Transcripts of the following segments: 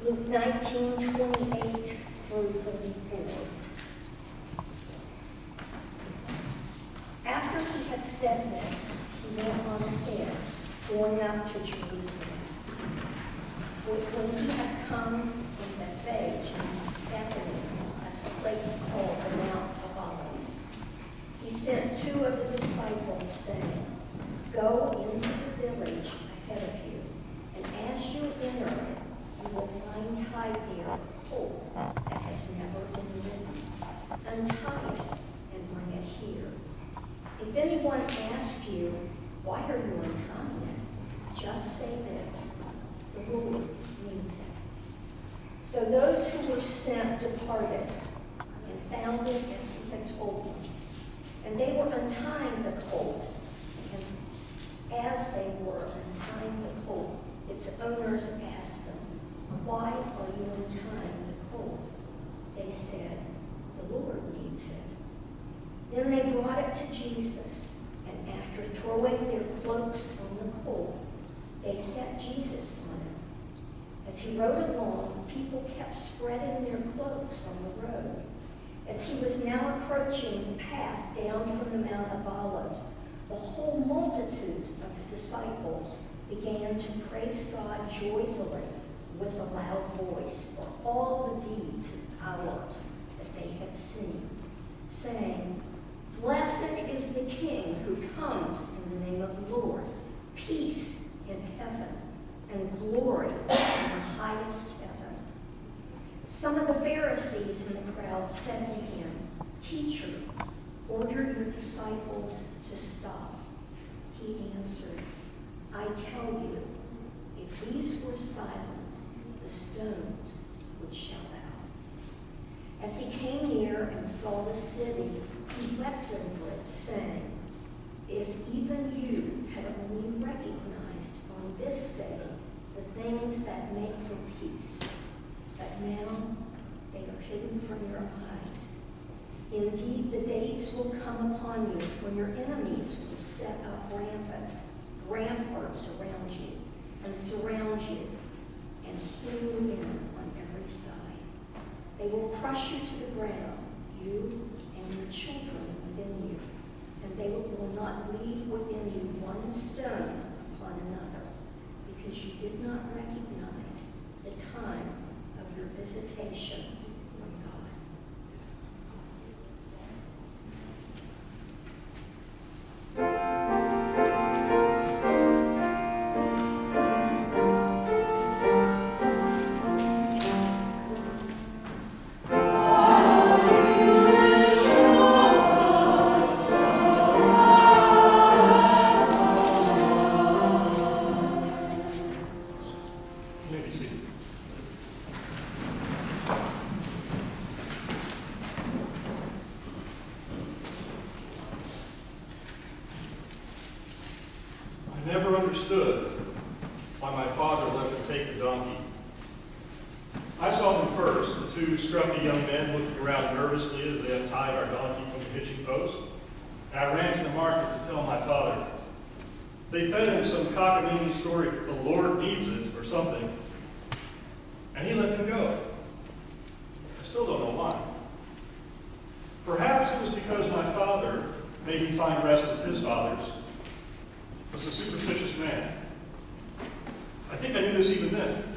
Luke 19:28 through 34. After he had said this, he went on ahead, going up to Jerusalem. When he had come from Bethphage and Bethany at a place called the Mount of Olives, he sent two of the disciples, saying, "Go into the village ahead of you, and as you enter it, you will find tied there a colt that has never been ridden. Untie it and bring it here. If anyone asks you, 'Why are you untying it?' just say this, 'The Lord needs it.'" So those who were sent departed and found it as he had told them. And they were untying the colt, and as they were untying the colt, its owners asked them, "Why are you untying the colt?" They said, "The Lord needs it." Then they brought it to Jesus, and after throwing their cloaks on the colt, they set Jesus on it. As he rode along, people kept spreading their cloaks on the road. As he was now approaching the path down from the Mount of Olives, the whole multitude of the disciples began to praise God joyfully with a loud voice for all the deeds of power that they had seen, saying, "Blessed is the King who comes in the name of the Lord, peace in heaven and glory in the highest heaven." Some of the Pharisees in the crowd said to him, "Teacher, order your disciples to stop." He answered, "I tell you, if these were silent, the stones would shout out." As he came near and saw the city, he wept over it, saying, "If even you had only recognized on this day the things that make for peace, but now they are hidden from your eyes. Indeed, the days will come upon you when your enemies will set up ramparts around you and surround you and hem you in on every side. They will crush you to the ground, you and your children within you, and they will not leave within you one stone upon another, because you did not recognize the time of your visitation from God." I never understood why my father let them take the donkey. I saw them first, the two scruffy young men looking around nervously as they untied our donkey from the hitching post, and I ran to the market to tell my father. They fed him some cockamamie story, "The Lord needs it," or something, and he let them go. I still don't know why. Perhaps it was because my father, may he find rest with his fathers, was a superstitious man. I think I knew this even then.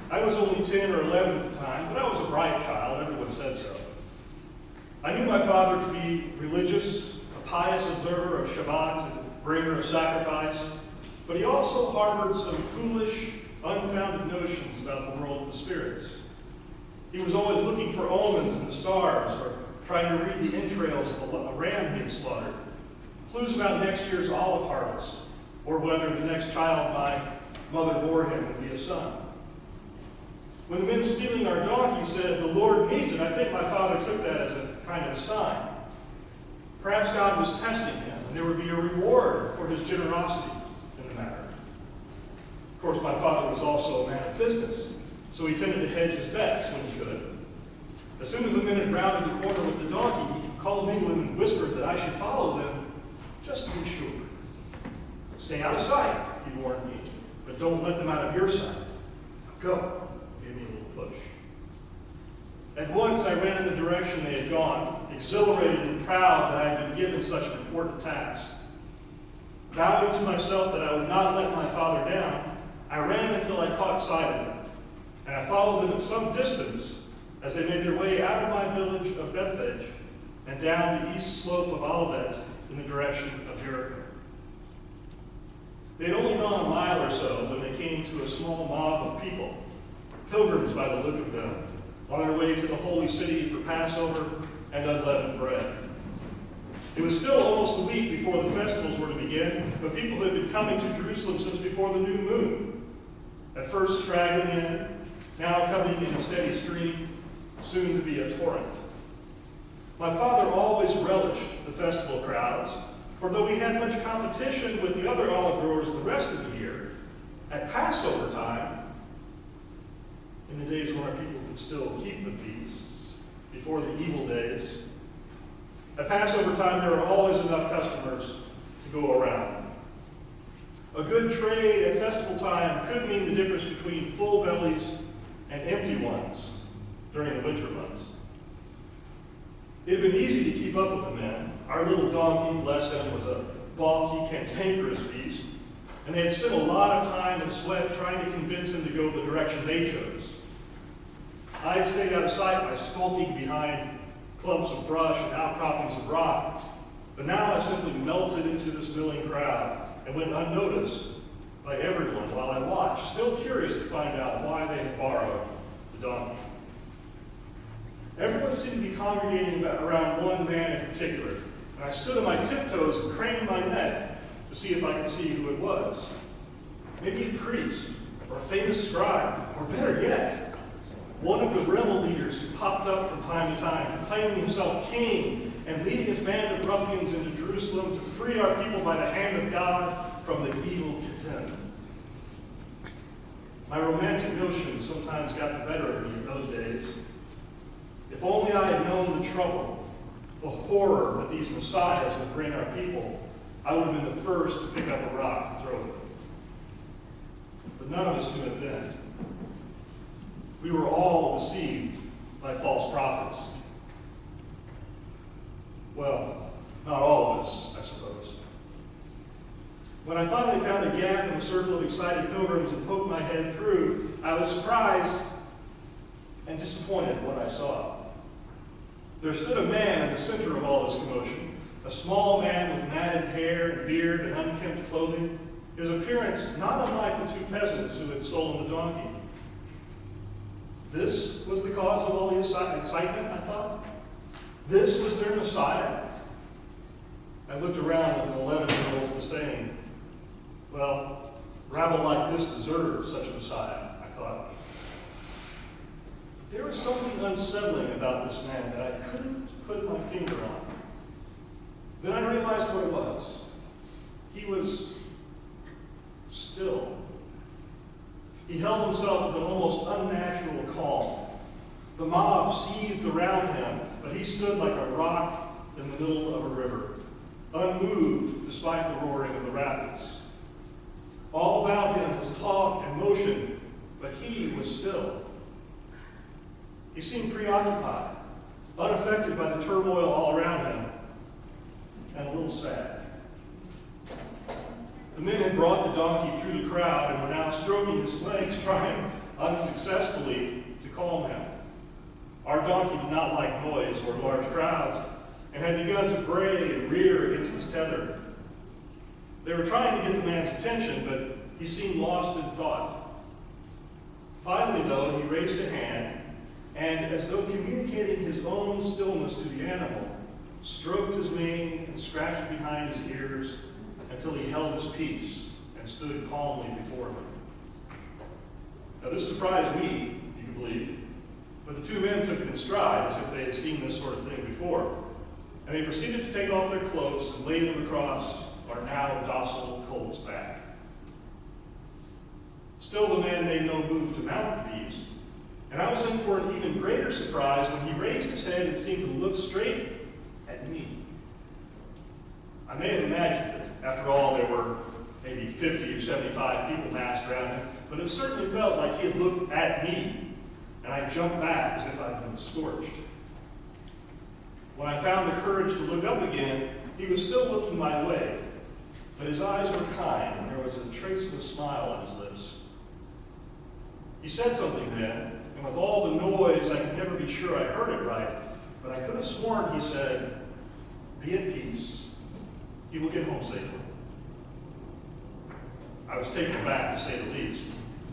I was only 10 or 11 at the time, but I was a bright child. Everyone said so. I knew my father to be religious, a pious observer of Shabbat and bringer of sacrifice, but he also harbored some foolish, unfounded notions about the world of the spirits. He was always looking for omens in the stars, or trying to read the entrails of a ram he had slaughtered, clues about next year's olive harvest, or whether the next child my mother bore him would be a son. When the men stealing our donkey said, "The Lord needs it," I think my father took that as a kind of sign. Perhaps God was testing him, and there would be a reward for his generosity in the matter. Of course, my father was also a man of business, so he tended to hedge his bets when he could. As soon as the men had rounded the corner with the donkey, he called me to him and whispered that I should follow them just to be sure. "Stay out of sight," he warned me, "but don't let them out of your sight. Go," gave me a little push. At once I ran in the direction they had gone, exhilarated and proud that I had been given such an important task. Vowing to myself that I would not let my father down, I ran until I caught sight of them, and I followed them at some distance as they made their way out of my village of Bethphage and down the east slope of Olivet in the direction of Jericho. They had only gone a mile or so when they came to a small mob of people, pilgrims by the look of them, on their way to the holy city for Passover and unleavened bread. It was still almost a week before the festivals were to begin, but people had been coming to Jerusalem since before the new moon, at first straggling in, now coming in a steady stream, soon to be a torrent. My father always relished the festival crowds, for though we had much competition with the other olive growers the rest of the year, at Passover time, in the days when our people could still keep the feasts, before the evil days, at Passover time there were always enough customers to go around. A good trade at festival time could mean the difference between full bellies and empty ones during the winter months. It had been easy to keep up with the men. Our little donkey, bless him, was a balky, cantankerous beast, and they had spent a lot of time and sweat trying to convince him to go the direction they chose. I had stayed out of sight by skulking behind clumps of brush and outcroppings of rock, but now I simply melted into this milling crowd and went unnoticed by everyone while I watched, still curious to find out why they had borrowed the donkey. Everyone seemed to be congregating around one man in particular, and I stood on my tiptoes and craned my neck to see if I could see who it was. Maybe a priest, or a famous scribe, or better yet, one of the rebel leaders who popped up from time to time, proclaiming himself king and leading his band of ruffians into Jerusalem to free our people by the hand of God from the evil Kittim. My romantic notions sometimes got the better of me in those days. If only I had known the trouble, the horror that these messiahs would bring our people, I would have been the first to pick up a rock and throw at them. But none of us knew it then. We were all deceived by false prophets. Well, not all of us, I suppose. When I finally found a gap in the circle of excited pilgrims and poked my head through, I was surprised and disappointed in what I saw. There stood a man in the center of all this commotion, a small man with matted hair and beard and unkempt clothing, his appearance not unlike the two peasants who had stolen the donkey. This was the cause of all the excitement, I thought. This was their Messiah. I looked around with an 11-year-old's disdain. Well, rabble like this deserves such a Messiah, I thought. There was something unsettling about this man that I couldn't put my finger on. Then I realized what it was. He was still. He held himself with an almost unnatural calm. The mob seethed around him, but he stood like a rock in the middle of a river, unmoved despite the roaring of the rapids. All about him was talk and motion, but he was still. He seemed preoccupied, unaffected by the turmoil all around him, and a little sad. The men had brought the donkey through the crowd and were now stroking his flanks, trying unsuccessfully to calm him. Our donkey did not like noise or large crowds and had begun to bray and rear against his tether. They were trying to get the man's attention, but he seemed lost in thought. Finally, though, he raised a hand and, as though communicating his own stillness to the animal, stroked his mane and scratched behind his ears until he held his peace and stood calmly before him. Now this surprised me, you can believe, but the two men took it in stride as if they had seen this sort of thing before, and they proceeded to take off their cloaks and lay them across our now docile colt's back. Still the man made no move to mount the beast, and I was in for an even greater surprise when he raised his head and seemed to look straight at me. I may have imagined it. After all, there were maybe 50 or 75 people massed around him, but it certainly felt like he had looked at me, and I jumped back as if I'd been scorched. When I found the courage to look up again, he was still looking my way, but his eyes were kind, and there was a trace of a smile on his lips. He said something then, and with all the noise, I could never be sure I heard it right, but I could have sworn he said, "Be at peace. You will get home safely." I was taken aback, to say the least,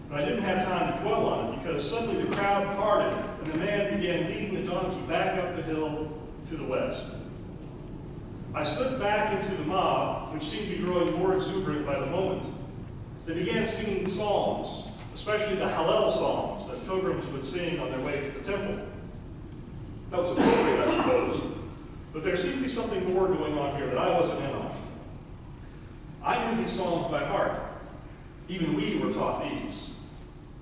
but I didn't have time to dwell on it, because suddenly the crowd parted, and the man began leading the donkey back up the hill to the west. I slipped back into the mob, which seemed to be growing more exuberant by the moment. They began singing psalms, especially the Hallel psalms that pilgrims would sing on their way to the temple. That was appropriate, I suppose, but there seemed to be something more going on here that I wasn't in on. I knew these psalms by heart. Even we were taught these.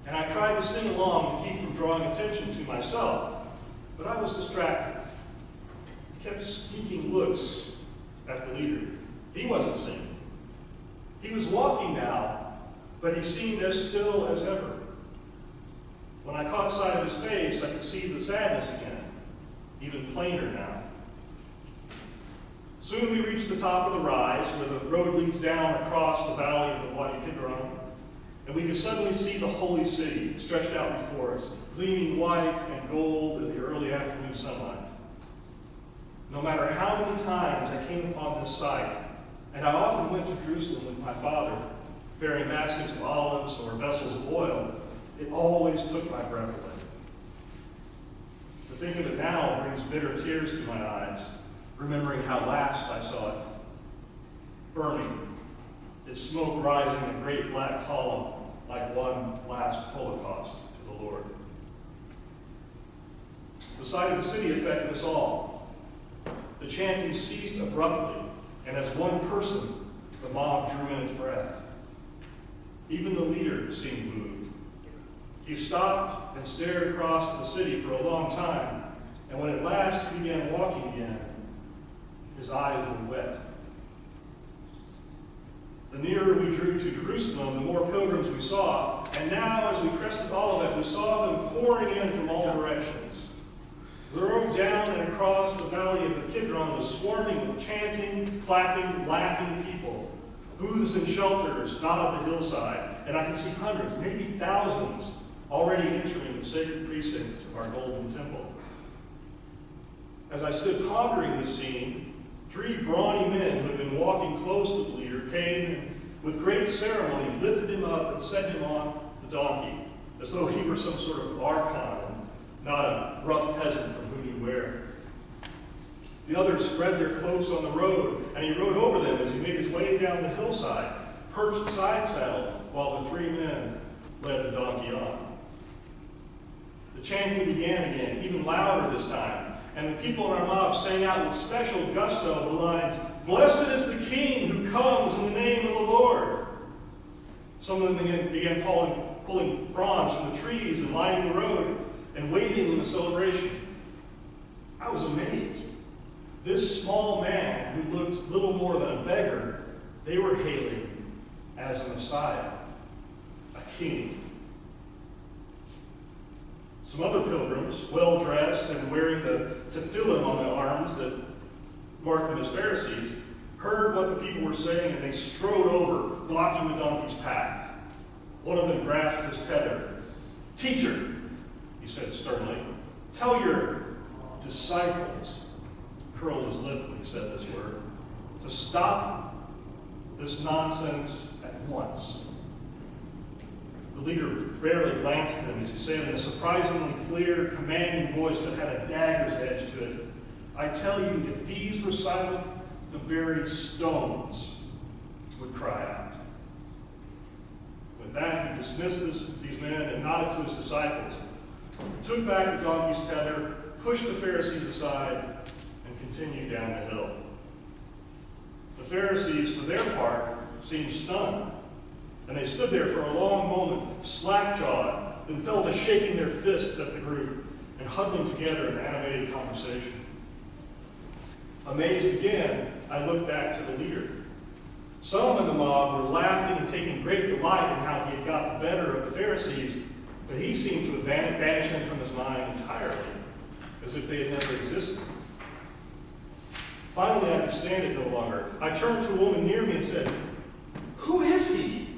And I tried to sing along to keep from drawing attention to myself, but I was distracted. I kept sneaking looks at the leader. He wasn't singing. He was walking now, but he seemed as still as ever. When I caught sight of his face, I could see the sadness again, even plainer now. Soon we reached the top of the rise, where the road leads down across the valley of the Wadi Kidron, and we could suddenly see the holy city stretched out before us, gleaming white and gold in the early afternoon sunlight. No matter how many times I came upon this sight, and I often went to Jerusalem with my father, bearing baskets of olives or vessels of oil, it always took my breath away. To think of it now brings bitter tears to my eyes, remembering how last I saw it, burning, its smoke rising in a great black column like one last holocaust to the Lord. The sight of the city affected us all. The chanting ceased abruptly, and as one person, the mob drew in its breath. Even the leader seemed moved. He stopped and stared across the city for a long time, and when at last he began walking again, his eyes were wet. The nearer we drew to Jerusalem, the more pilgrims we saw, and now as we crested Olivet, we saw them pouring in from all directions. The road down and across the valley of the Kidron was swarming with chanting, clapping, laughing people. Booths and shelters dotted the hillside, and I could see hundreds, maybe thousands, already entering the sacred precincts of our golden temple. As I stood pondering this scene, 3 brawny men who had been walking close to the leader came and, with great ceremony, lifted him up and set him on the donkey, as though he were some sort of archon and not a rough peasant from whom you wear. The others spread their cloaks on the road, and he rode over them as he made his way down the hillside, perched side saddle, while the 3 men led the donkey on. The chanting began again, even louder this time, and the people in our mob sang out with special gusto the lines, "Blessed is the King who comes in the name of the Lord." Some of them began pulling fronds from the trees and lining the road and waving them in celebration. I was amazed. This small man who looked little more than a beggar, they were hailing as a Messiah, a king. Some other pilgrims, well-dressed and wearing the tefillin on their arms that marked them as Pharisees, heard what the people were saying, and they strode over, blocking the donkey's path. One of them grasped his tether. "Teacher," he said sternly, "tell your disciples," curled his lip when he said this word, "to stop this nonsense at once." The leader barely glanced at him as he said in a surprisingly clear, commanding voice that had a dagger's edge to it, "I tell you, if these were silent, the very stones would cry out." With that, he dismissed these men and nodded to his disciples, took back the donkey's tether, pushed the Pharisees aside, and continued down the hill. The Pharisees, for their part, seemed stunned, and they stood there for a long moment, slack-jawed, then fell to shaking their fists at the group and huddling together in animated conversation. Amazed again, I looked back to the leader. Some in the mob were laughing and taking great delight in how he had got the better of the Pharisees, But he seemed to have banished them from his mind entirely, as if they had never existed. Finally, I could stand it no longer. I turned to a woman near me and said, "Who is he?"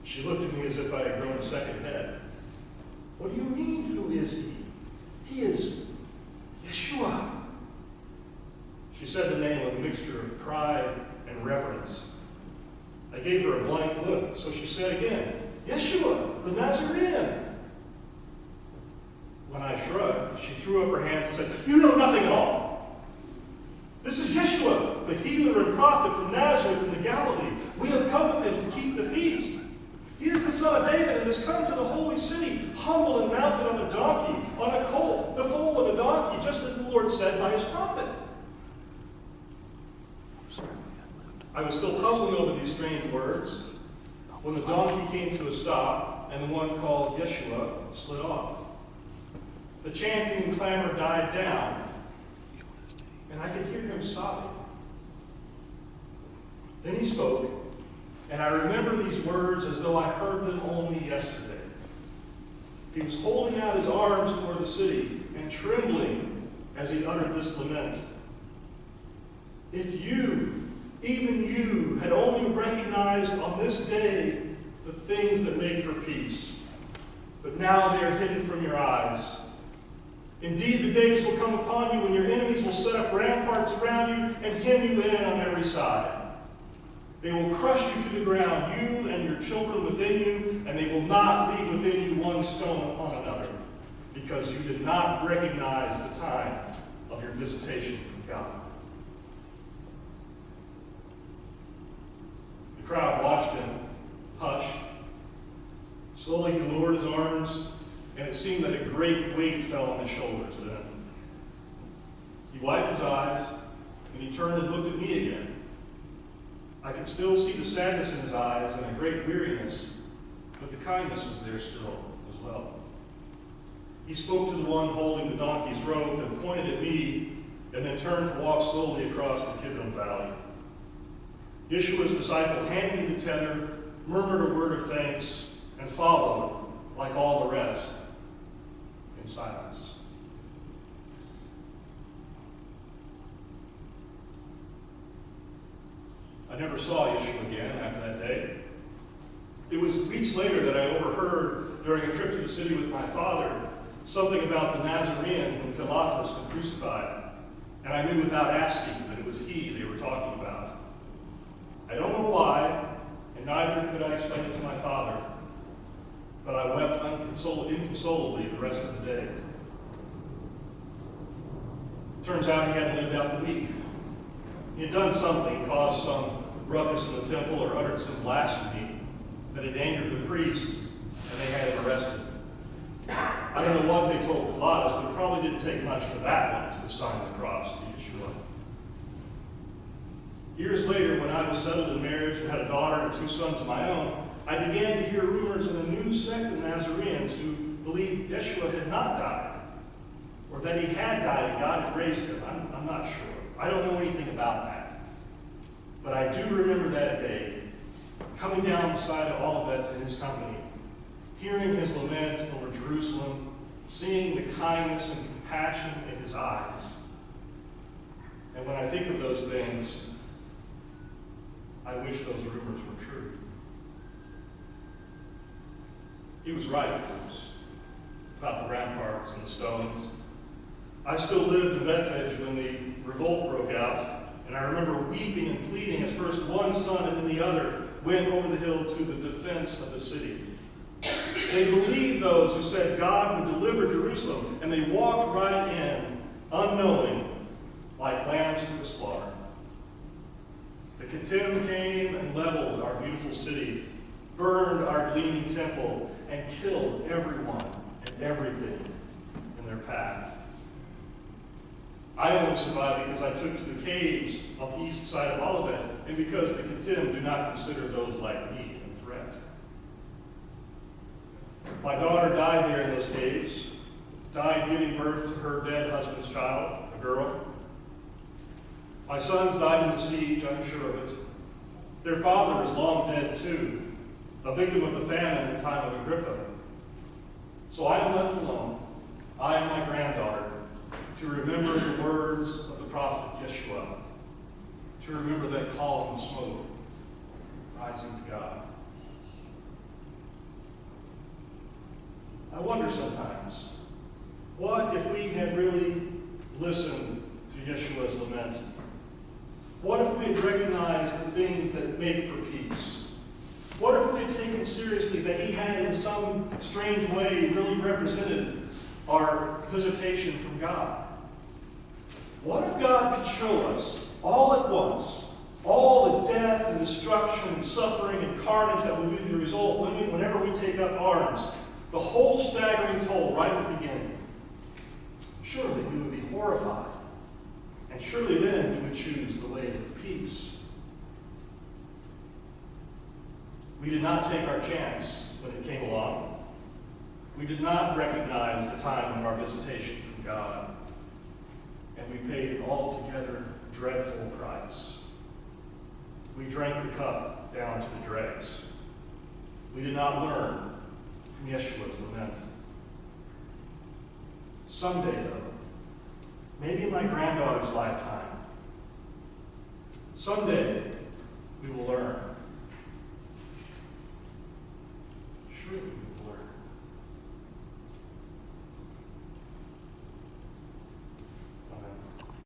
She looked at me as if I had grown a second head. "What do you mean, who is he?" "He is Yeshua." She said the name with a mixture of pride and reverence. I gave her a blank look, so she said again, "Yeshua, the Nazarene." When I shrugged, she threw up her hands and said, "You know nothing at all. This is Yeshua, the healer and prophet from Nazareth in the Galilee. We have come with him to keep the feast. He is the son of David and has come to the holy city, humble and mounted on a donkey, on a colt, the foal of a donkey, just as the Lord said by his prophet." I was still puzzling over these strange words when the donkey came to a stop and the one called Yeshua slid off. The chanting and clamor died down, and I could hear him sobbing. Then he spoke, and I remember these words as though I heard them only yesterday. He was holding out his arms toward the city and trembling as he uttered this lament. "If you, even you, had only recognized on this day the things that make for peace, but now they are hidden from your eyes. Indeed, the days will come upon you when your enemies will set up ramparts around you and hem you in on every side. They will crush you to the ground, you and your children within you, and they will not leave within you one stone upon another, because you did not recognize the time of your visitation from God." The crowd watched him, hushed. Slowly he lowered his arms, and it seemed that a great weight fell on his shoulders then. He wiped his eyes, and he turned and looked at me again. I could still see the sadness in his eyes and a great weariness, but the kindness was there still as well. He spoke to the one holding the donkey's rope and pointed at me, and then turned to walk slowly across the Kidron Valley. Yeshua's disciple handed me the tether, murmured a word of thanks, and followed, like all the rest, in silence. I never saw Yeshua again after that day. It was weeks later that I overheard, during a trip to the city with my father, something about the Nazarene whom Pilatus had crucified, and I knew without asking that it was he they were talking about. I don't know why, and neither could I explain it to my father, but I wept inconsolably the rest of the day. Turns out he hadn't lived out the week. He had done something, caused some ruckus in the temple, or uttered some blasphemy that had angered the priests, and they had him arrested. I don't know what they told Pilatus, but it probably didn't take much for that one to assign the cross to Yeshua. Years later, when I was settled in marriage and had a daughter and 2 sons of my own, I began to hear rumors of a new sect of Nazarenes who believed Yeshua had not died, or that he had died and God had raised him. I'm not sure. I don't know anything about that. But I do remember that day, coming down the side of Olivet in his company, hearing his lament over Jerusalem, seeing the kindness and compassion in his eyes. And when I think of those things, I wish those rumors were true. He was right, of course, about the ramparts and the stones. I still lived in Bethpage when the revolt broke out, and I remember weeping and pleading as first one son and then the other went over the hill to the defense of the city. They believed those who said God would deliver Jerusalem, and they walked right in, unknowing, like lambs to the slaughter. The Kittim came and leveled our beautiful city, burned our gleaming temple, and killed everyone and everything in their path. I only survived because I took to the caves on the east side of Olivet, and because the Kittim do not consider those like me a threat. My daughter died there in those caves, died giving birth to her dead husband's child, a girl. My sons died in the siege, I'm sure of it. Their father is long dead too, a victim of the famine in the time of Agrippa. So I am left alone, I and my granddaughter, to remember the words of the prophet Yeshua, to remember that column of smoke rising to God. I wonder sometimes, what if we had really listened to Yeshua's lament? What if we had recognized the things that make for peace? What if we had taken seriously that he had in some strange way really represented our visitation from God? What if God could show us all at once all the death and destruction and suffering and carnage that would be the result whenever we take up arms, the whole staggering toll right at the beginning? Surely we would be horrified, and surely then we would choose the way of peace. We did not take our chance when it came along. We did not recognize the time of our visitation from God, and we paid an altogether dreadful price. We drank the cup down to the dregs. We did not learn from Yeshua's lament. Someday, though, maybe in my granddaughter's lifetime, someday we will learn. Surely